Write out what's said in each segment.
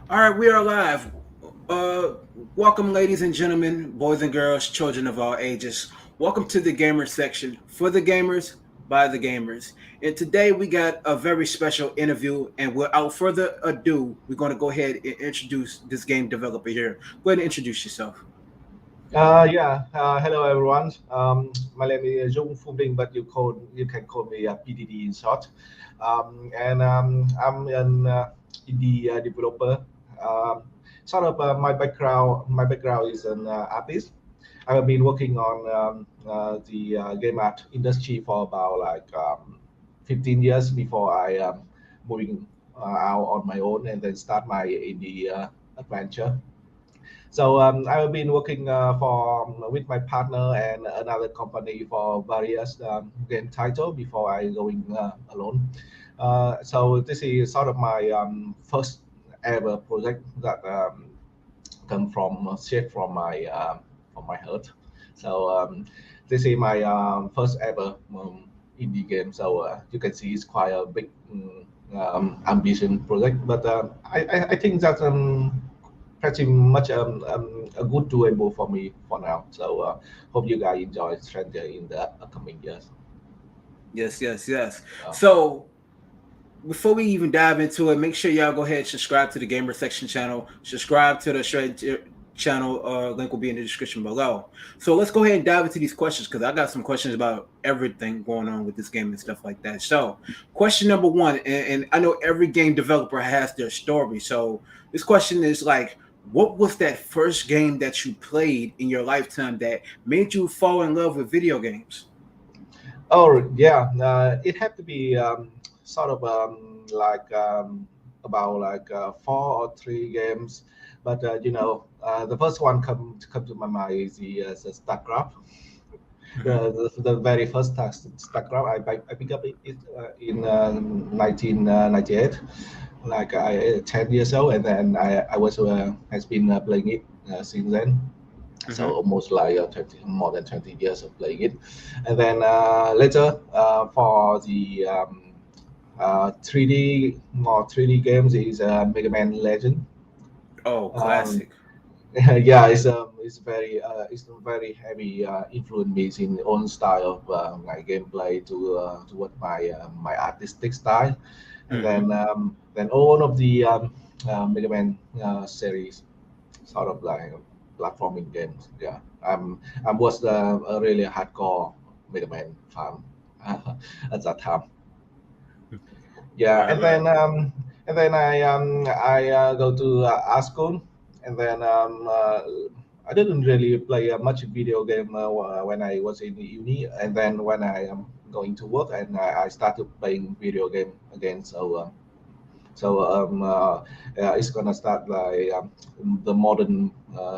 All right, we are live. Uh, Welcome, ladies and gentlemen, boys and girls, children of all ages. Welcome to the gamer section for the gamers by the gamers. And today we got a very special interview. And without further ado, we're going to go ahead and introduce this game developer here. Go ahead and introduce yourself. Hello everyone. My name is Jung Fubing, but you can call me PDD in short. I'm an indie developer. My background is an artist. I've been working on the game art industry for about 15 years before I moving out on my own and then start my indie adventure. So I've been working for with my partner and another company for various game title before I going alone. So this is sort of my first ever project that come from straight from my heart. So this is my first ever indie game. So you can see it's quite a big ambition project, but I think that pretty much a good doable for me for now. So hope you guys enjoy Stranger in the upcoming years. Yes, yes, yes. Uh, So before we even dive into it, make sure y'all go ahead and subscribe to the Gamer Section channel. Subscribe to the Shred channel. Link will be in the description below. So let's go ahead and dive into these questions because I got some questions about everything going on with this game and stuff like that. So, question number one, and I know every game developer has their story. So this question is like, what was that first game that you played in your lifetime that made you fall in love with video games? oh yeah, it had to be sort of about 4 or 3 games, but the first one come to my mind is the StarCraft. Mhm. The very first StarCraft I picked up it in 1998, like I 10 years old, and then I was has been playing it since then. So Mhm. almost like 20, more than 20 years of playing it, and then later for the 3D more 3D games is Mega Man Legend. Oh, Um, classic. yeah, it's very heavy influence me in own style of my gameplay to what my artistic style, and Mhm. then all of the Mega Man series, sort of like platforming games. Yeah, I was a really hardcore Mega Man fan at that time. Yeah, Right, right. and then I go to art school, and then I didn't really play much video game when I was in the uni, and then when I am going to work, and I started playing video game again. So it's gonna start like the modern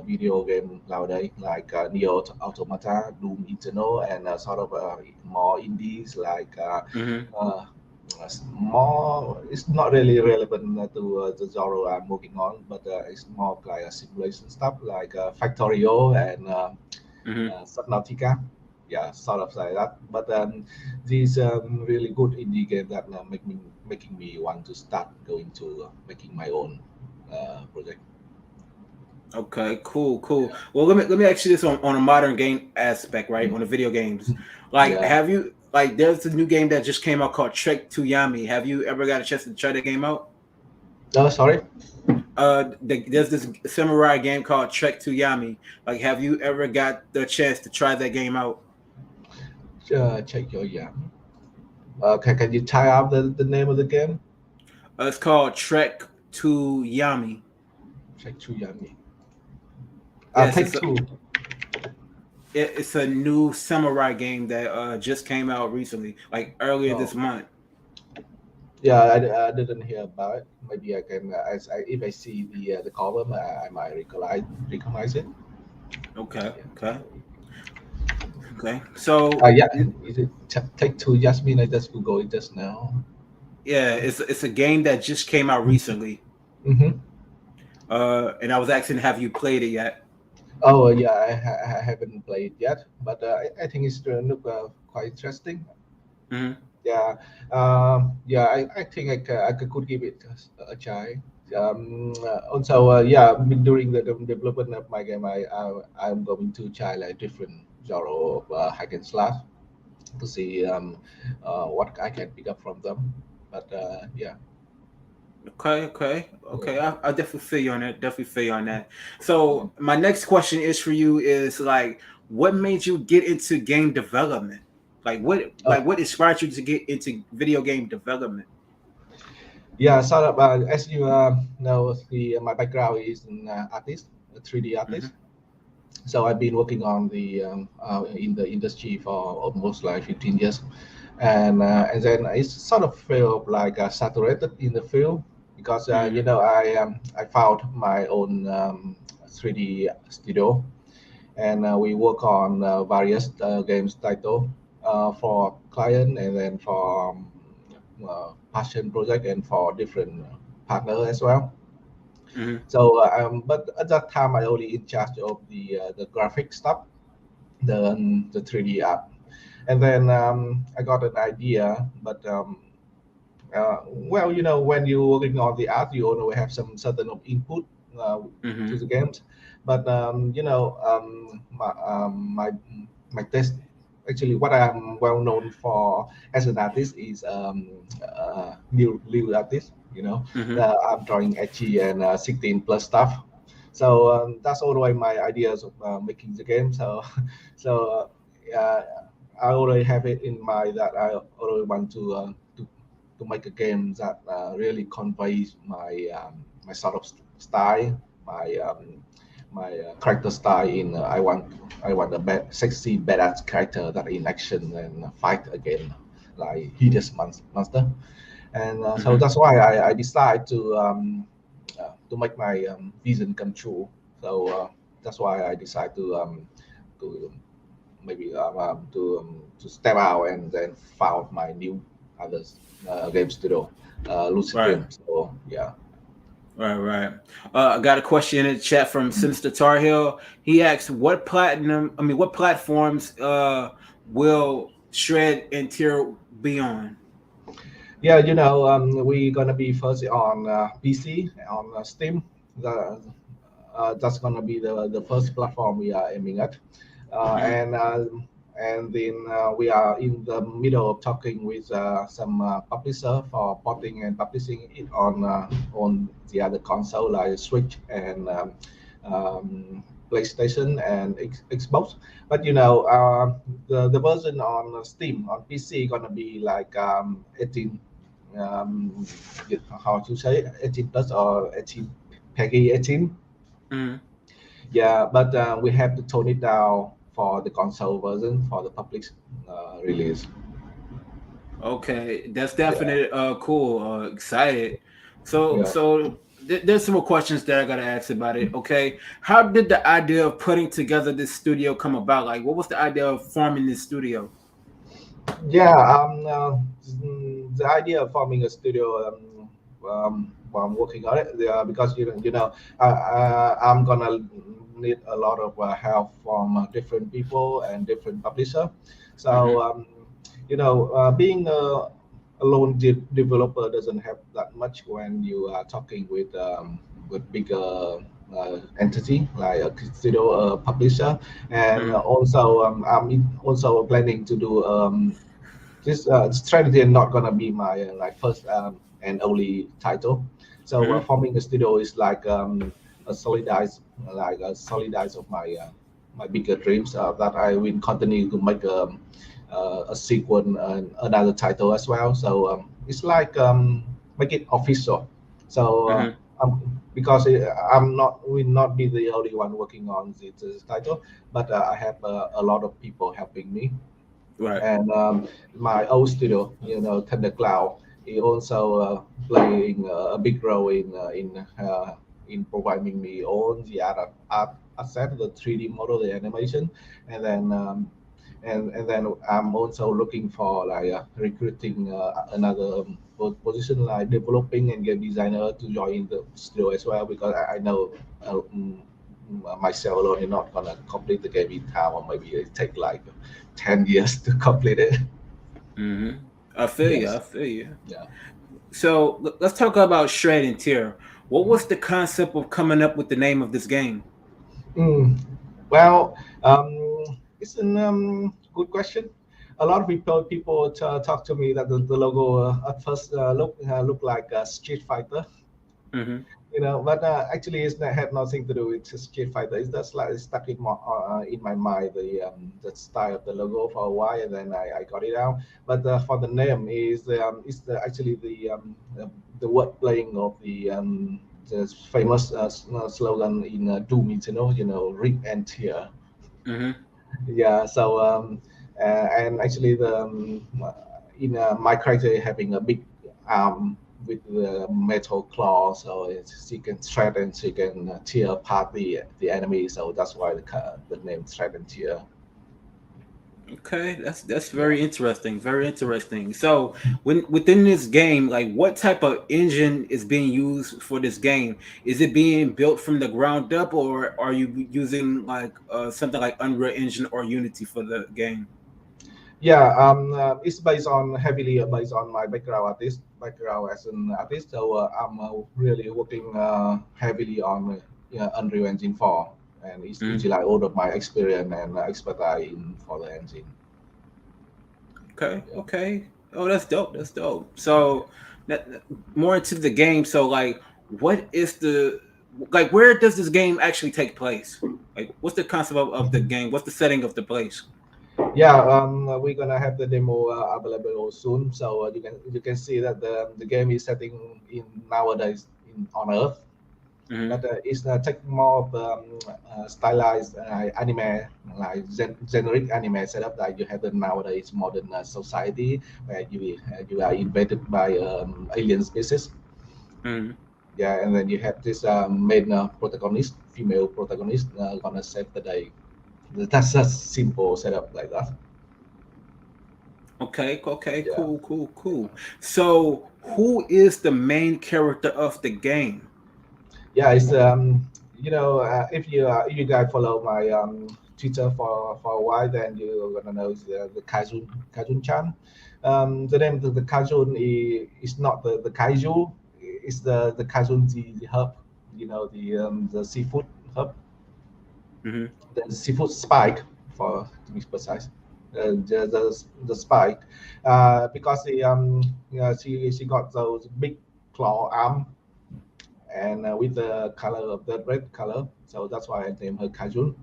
video game nowadays, like Neo Automata, Doom Eternal, and sort of more indies like Mhm. uh, more. It's not really relevant to the genre I'm working on, but it's more like a simulation stuff like Factorio and Mhm. Subnautica. Yeah, sort of like that. But these really good indie games that making me want to start going to making my own project. Okay, cool, cool. Well, let me ask you this on a modern game aspect, right? On the video games, like, Yeah. have you like there's a new game that just came out called Trek to Yami. Have you ever got a chance to try that game out? Oh, sorry. There's this samurai game called Trek to Yami. Like, have you ever got the chance to try that game out? Check your yeah. Can you tie up the name of the game? It's called Trek to Yami. Check to Yami. Yes, Take two. it's a new samurai game that just came out recently, like earlier this Oh, month. yeah, I didn't hear about it. Maybe I can, if I see the column, I might recognize it. Okay, Yeah. okay, okay. So Yeah. Is it Take Two? Jasmine, I just Google it just now. yeah, it's a game that just came out recently. Mm-hmm. And I was asking, have you played it yet? Oh, yeah, I haven't played yet, but I think it's look quite interesting. Hmm. Yeah, yeah, I think I could give it a try. Also, yeah, during the development of my game, I'm going to try like different genre of hack and slash to see what I can pick up from them. But yeah, Okay. yeah. I definitely feel you on that. Definitely feel you on that. So my next question is for you is like, what made you get into game development? Uh, What inspired you to get into video game development? yeah, sort of. As you know, the my background is an artist, a 3D Hmm. artist. So I've been working on the in the industry for almost like 15 years, and then it's sort of felt like saturated in the field because Hmm. I found my own 3D studio, and we work on various games title for client and then for passion project and for different partner as well. Hmm. So, but at that time, I only in charge of the graphic stuff, the 3D art, and then I got an idea. But well, when you're working on the art, you only have some certain of input to Hmm. the games. But my test, actually, what I'm well known for as an artist is new artist. Hmm. I'm drawing edgy and 16 plus stuff. So that's always my ideas of making the game. So so I already have it in mind that I already want to make a game that really conveys my sort of style, my character style. I want a sexy badass character that in action and fight again like hideous monster. And so Hmm. that's why I decide to make my vision come true. So that's why I decide to maybe to step out and then found my new others game studio, Lucid Right. Dream. So yeah, Right. I got a question in the chat from Sinister TARHEEL. He asks, what platforms will Shred and Tear be on? yeah, we're gonna be first on PC on Steam. The, that's gonna be the first platform we are aiming at, uh, Hmm. and uh, and then we are in the middle of talking with some publisher for porting and publishing it on the other console like Switch and PlayStation and Xbox. But the version on Steam on PC gonna be like 18, um, how to say 18 plus or 18 Peggy 18. Hmm. Yeah, but we have to tone it down for the console version for the public release. Okay, that's Yeah, definitely cool. Excited. So yeah. so there's some more questions that I gotta ask about it. Okay, how did the idea of putting together this studio come about? Like, what was the idea of forming this studio? Yeah, the idea of forming a studio, while I'm working on it, because I'm gonna need a lot of help from different people and different publisher. Hmm. So being a lone developer doesn't have that much when you are talking with bigger entity like a studio publisher, and Hmm. also also planning to do this strategy is not gonna be my like first and only title. So Hmm. forming a studio is like a solidize of my bigger dreams that I will continue to make a sequel and another title as well. So it's like make it official. So Hmm. because I'm not will not be the only one working on this title, but I have a lot of people helping me, Right. and my old studio, Thundercloud, is also playing a big role in providing me all the art asset, the 3D model, the animation, and then and then I'm also looking for like recruiting another position like developing and game designer to join the studio as well because I know. Myself alone is not gonna complete the game in time, or maybe it take like 10 years to complete it. Hmm. I feel you. I Yes. feel you. Yeah. So let's talk about Shred and Tear. What was the concept of coming up with the name of this game? Mm. Well, it's a good question. A lot of people talk to me that the logo at first look like a Street Fighter, Hmm. but actually had nothing to do with Street Fighter. It's just like stuck in my mind the style of the logo for a while, and then I got it out. But for the name is actually the word playing of the famous slogan in Doom Eternal, rip and tear. Hmm. Yeah. So and actually the in my character having a big arm with the metal claw, so she can threaten, she can tear apart the enemy. So that's why the name threaten tear. Okay, that's Yeah. very interesting. Very interesting. So, when within this game, like what type of engine is being used for this game? Is it being built from the ground up, or are you using like something like Unreal Engine or Unity for the game? Yeah, it's based on heavily based on my background as an artist. So I'm really working heavily on Unreal Engine 4, and it's Mm. utilized all of my experience and expertise in for the engine. Okay, Yeah. okay. Oh, that's dope. That's dope. So, more into the game. So, like, what is the like? Where does this game actually take place? Like, what's the concept of the game? What's the setting of the place? Yeah, we're gonna have the demo available soon, so you can see that the game is setting in nowadays on Earth, Hmm. but it's take more of stylized anime, like generic anime setup that you have in nowadays modern society, where you are invaded by alien species. Hmm. Yeah, and then you have this main protagonist, female protagonist, gonna save the day. That's a simple setup like that. Okay, okay, Yeah. cool, cool, cool. So, who is the main character of the game? Yeah, it's if you guys follow my Twitter for a while, then you're gonna know the Kaijun Chan. The name of the Kaijun is not the Kaiju, it's the Kaijun, the herb, the seafood herb, Hmm. the seafood spike, for to be precise. The spike, because she got those big claw arm, and with the color of the red color. So that's why I named her Kajun.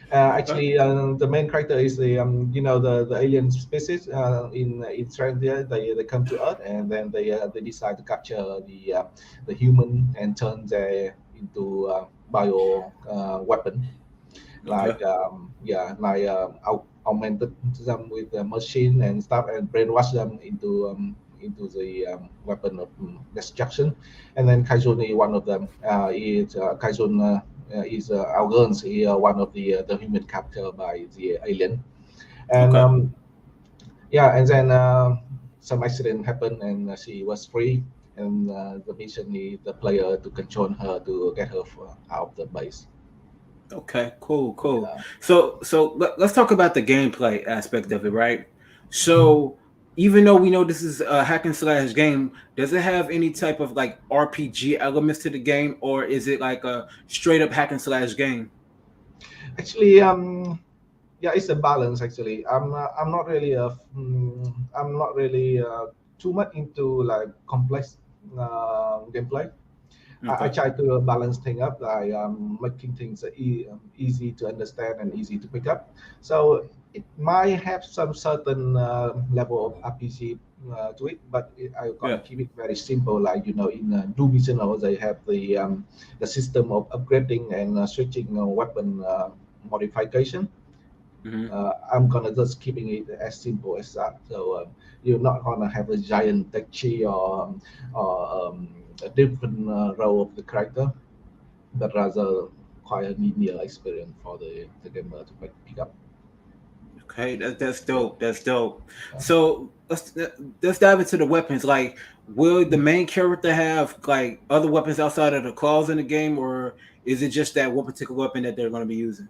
Okay. Actually, the main character is the alien species in Strandia. They come to Earth, and then they decide to capture the human and turn them into bio weapon, Okay. like augmented them with the machine and stuff, and brainwash them into the weapon of destruction. And then Kaizun is one of them. Kaizun is Algons, one of the human captured by the alien. And Okay. yeah, and then some accident happened, and she was free. And the mission is the player to control her to get her out of the base. Okay. Cool. Cool. Yeah. So let's talk about the gameplay aspect of it, right? So, even though we know this is a hack and slash game, does it have any type of like RPG elements to the game, or is it like a straight up hack and slash game? Actually, yeah, it's a balance. Actually, I'm not really too much into like complex gameplay. I Okay. try to balance things up, like making things easy to understand and easy to pick up. So it might have some certain level of RPG to it, but I'm gonna Yeah. keep it very simple. Like in Doom Eternal, they have the system of upgrading and switching weapon modification. Hmm. I'm gonna just keeping it as simple as that. So you're not gonna have a giant tech tree or a different role of the character, but rather quite a linear experience for the gamer to pick up. Okay, that's Yeah. dope. That's dope. Yeah. So let's dive into the weapons. Like, will the main character have like other weapons outside of the claws in the game, or is it just that one particular weapon that they're going to be using?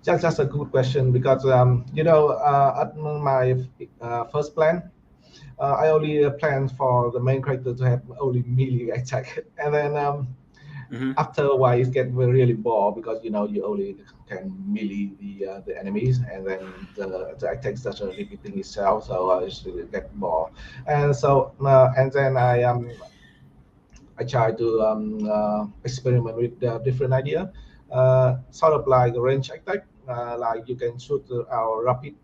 That's a good question because at my first plan, I only plan for the main character to have only melee attack, and then Hmm. after a while it gets really bored because you only can melee the enemies, and then the attack starts repeating itself, so it's really get bored. And so and then I try to experiment with different idea, sort of like a range attack, like you can shoot our rapid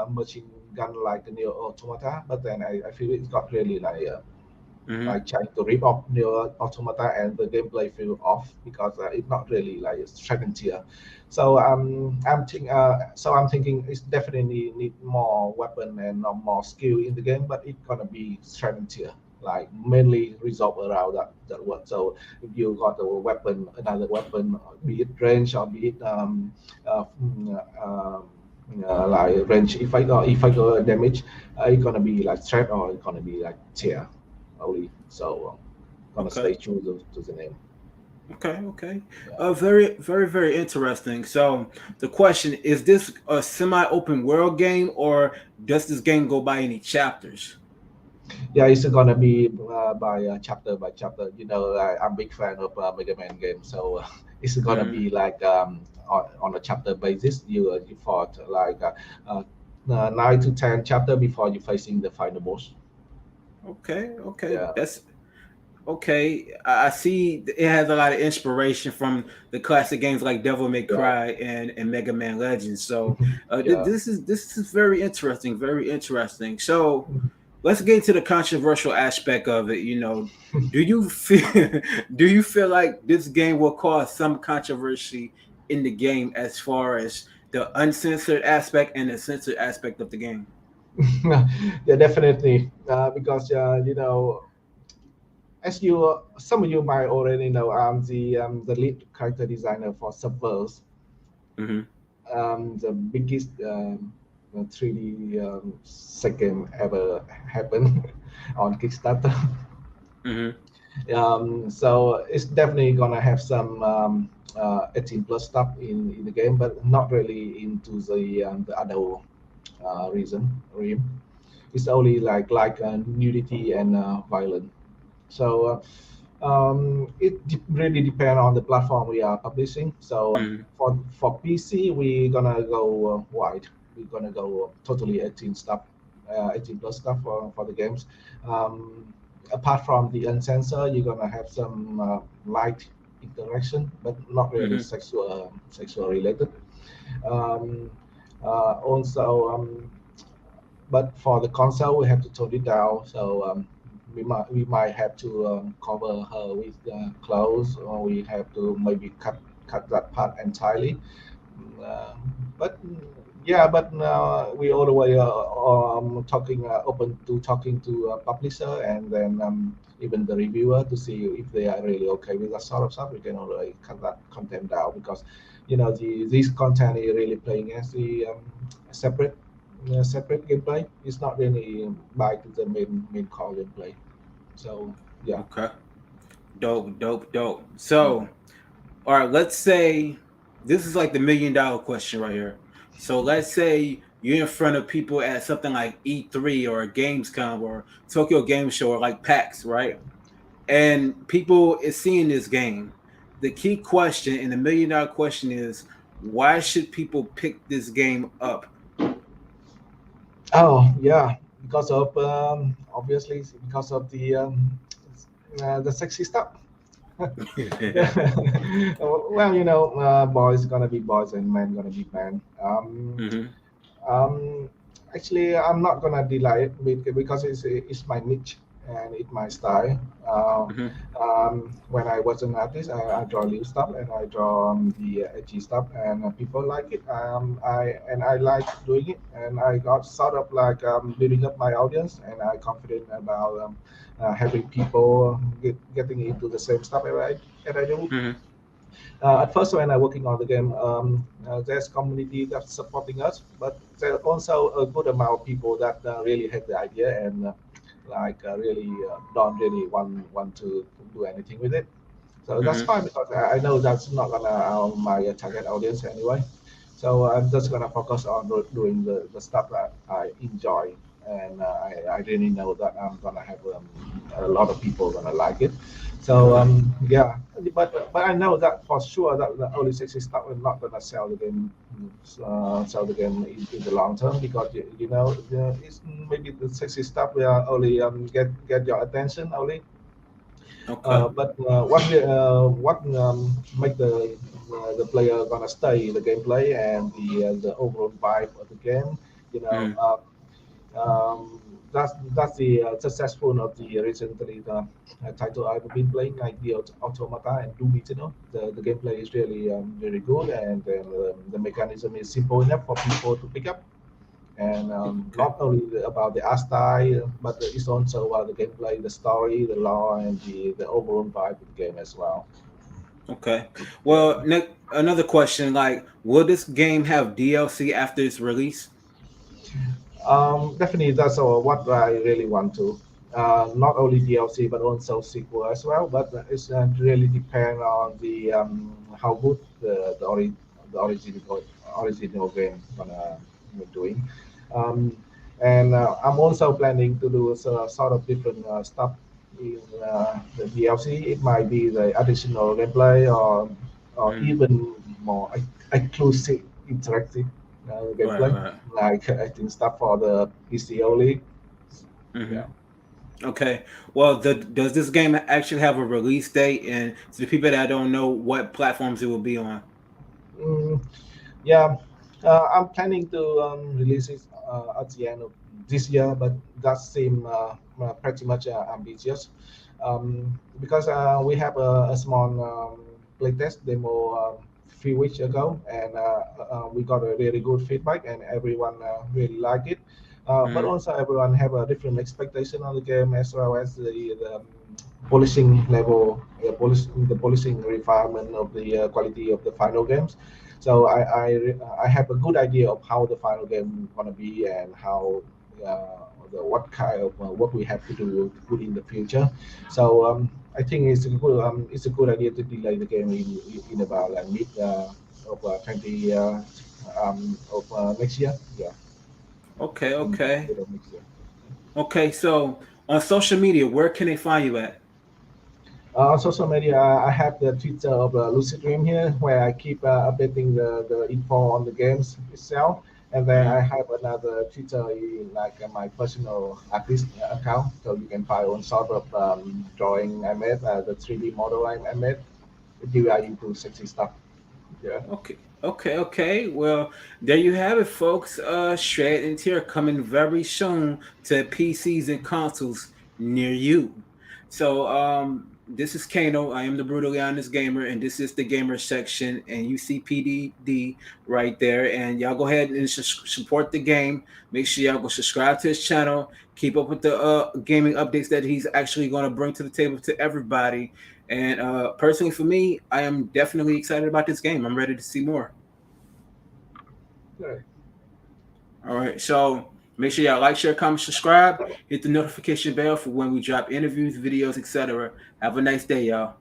machine gun like a Neo Automata, but then I feel it got really Hmm. like trying to rip off Neo Automata, and the gameplay feel off because it's not really like a strategy. So I'm thinking it's definitely need more weapon and more skill in the game, but it's gonna be strategy, like mainly resolve around that work. So if you got a weapon, another weapon, be it range or be it uh, mm, um, like range, if I go damage, it's gonna be like threat or it's gonna be like tear only. So gonna Okay. stay true to the name. Okay. Okay. Yeah. Very, very, very interesting. So the question is: this a semi-open world game, or does this game go by any chapters? Yeah, it's gonna be by chapter. I'm big fan of Mega Man games, so it's gonna Hmm. be like on a chapter basis. You fought like 9 to 10 chapter before you facing the final boss. Okay. Okay. Yeah. That's okay. I see it has a lot of inspiration from the classic games like Devil May Yeah. Cry and Mega Man Legends. So Yeah. this is very interesting. Very interesting. So let's get into the controversial aspect of it. Do you feel do you feel like this game will cause some controversy in the game as far as the uncensored aspect and the censored aspect of the game? Yeah, definitely. Because as some of you might already know, I'm the lead character designer for Subverse, Hmm. the biggest 3D second ever happened on Kickstarter. Hmm. So it's definitely gonna have some 18 plus stuff in the game, but not really into the adult reason. Realm. It's only like nudity and violence. So it really depends on the platform we are publishing. So Hmm. for PC, we're gonna go wide. We're gonna go totally 18 stuff, 18 plus stuff for the games. Um, Apart from the uncensored, you're gonna have some light interaction, but not really Hmm. sexual related. Um, Also, but for the console, we have to tone it down. So we might have to cover her with clothes, or we have to maybe cut that part entirely. But yeah, but we all the way talking open to talking to a publisher, and then even the reviewer to see if they are really okay with that sort of stuff. We can already cut that content down because this content is really playing as the separate separate gameplay. It's not really bind to the main core gameplay. So yeah. Okay. Dope, dope, dope. So, all right, let's say this is like the $1 million question right here. So let's say you're in front of people at something like E3 or Gamescom or Tokyo Game Show or like PAX, right? And people is seeing this game. The key question and the $1 million question is, why should people pick this game up? Oh yeah, because of obviously it's because of the sexy stuff. Well, boys gonna be boys and men gonna be men. Hmm. Um, Actually, I'm not gonna delay it because it's my niche and it's my style. Hmm. When I was an artist, I draw live stuff and I draw the edgy stuff, and people like it. I like doing it, and I got sort of like building up my audience, and I confident about having people getting into the same stuff that I do. Hmm. At first, when I working on the game, there's community that's supporting us, but there's also a good amount of people that really hate the idea and really don't really want to do anything with it. So that's Hmm. fine because I know that's not gonna my target audience anyway. So I'm just gonna focus on doing the stuff that I enjoy. and I really know that I'm gonna have a lot of people gonna like it. So Right. yeah, but I know that for sure that the early 60 stuff will not gonna sell the game, sell the game in the long term because you know it's maybe the 60 stuff will only get your attention only. Okay. But what make the player gonna stay the gameplay and the overall vibe of the game, you know. Mm. That's the successful of the recently the title I've been playing like the Automata and Doom Eternal. The gameplay is really very good and then the mechanism is simple enough for people to pick up. And Okay. not only about the art style, but it's also the gameplay, the story, the lore, and the overall vibe of the game as well. Okay. Yeah. Well, another question: like, will this game have DLC after its release? Definitely, that's what I really want to. Not only DLC but also sequel as well. But it's really depend on the how good the original game gonna be doing. Um, and I'm also planning to do sort of different stuff in the DLC. It might be the additional gameplay or Mm. even more exclusive interactive Right. gameplay Right. like I think stuff for the PC only. Hmm. Yeah. Okay. Well, does this game actually have a release date? And to the people that don't know, what platforms it will be on? Mm, yeah. I'm planning to release it at the end of this year, but that seems pretty much ambitious because we have a small playtest demo few weeks ago, and we got a really good feedback, and everyone really like it. But Mm. also, everyone have a different expectation on the game as well as the polishing level, the polishing requirement of the quality of the final games. So I have a good idea of how the final game gonna be and how what kind of what we have to do to put in the future. So I think it's a good idea to delay the game in about like mid of 20 of next year. Yeah, Okay. in Okay. mid of next year. Okay. So on social media, where can they find you at? On social media, I have the Twitter of Lucid Dream here, where I keep updating the info on the games itself. And then I Mm. have another Twitter in like my personal artist account, so you can find all sort of drawing I made, the 3D model I made. If you are into sexy stuff, yeah. Okay. Okay. Okay. Well, there you have it, folks. Shred and Tear coming very soon to PCs and consoles near you. So, this is Kano. I am the brutally honest gamer, and this is the gamer section. And you see PDD right there. And y'all go ahead and support the game. Make sure y'all go subscribe to his channel. Keep up with the gaming updates that he's actually going to bring to the table to everybody. And personally, for me, I am definitely excited about this game. I'm ready to see more. Right. All right. So make sure y'all like, share, comment, subscribe, hit the notification bell for when we drop interviews, videos, etc. Have a nice day, y'all.